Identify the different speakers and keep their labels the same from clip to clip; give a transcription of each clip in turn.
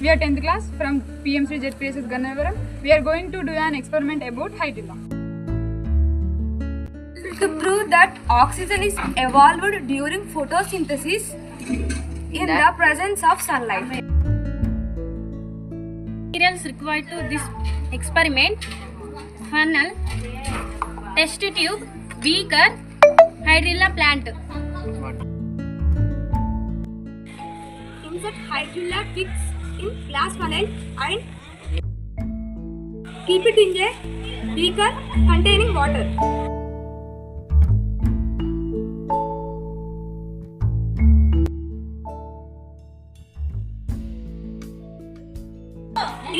Speaker 1: We are 10th class from PMC ZPHS Ganneruvaram. We are going to do an experiment about hydrilla.
Speaker 2: To prove that oxygen is evolved during photosynthesis in the presence of sunlight.
Speaker 3: Materials required to this experiment: funnel, test tube, beaker, hydrilla plant.
Speaker 2: Insert hydrilla tips in glass funnel and keep it in a beaker containing water.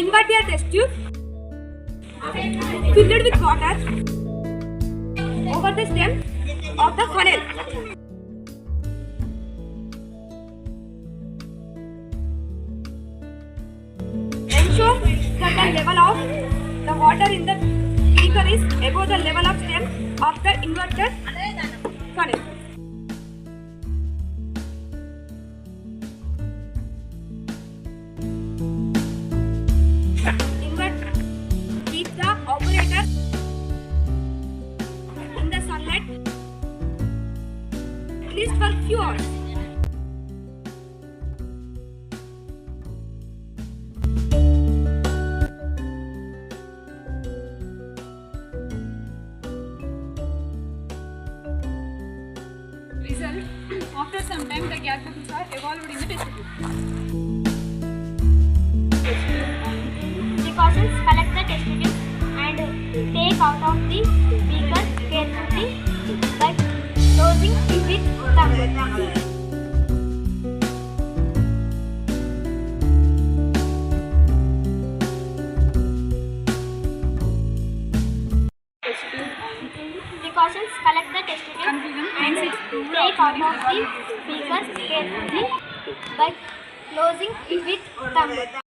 Speaker 2: Invert your test tube filled with water over the stem of the funnel. Ensure that the level of the water in the beaker is above the level of stem of the inverted funnel. Keep the operator in the sunlight at least for few hours.
Speaker 1: Result: after some time, the gas bubbles are evolved in the test tube.
Speaker 3: Precautions: collect the test tube and take out of the beaker carefully by closing it with thumb. Precautions: collect the test tube and take out of the beaker carefully by closing it with thumb.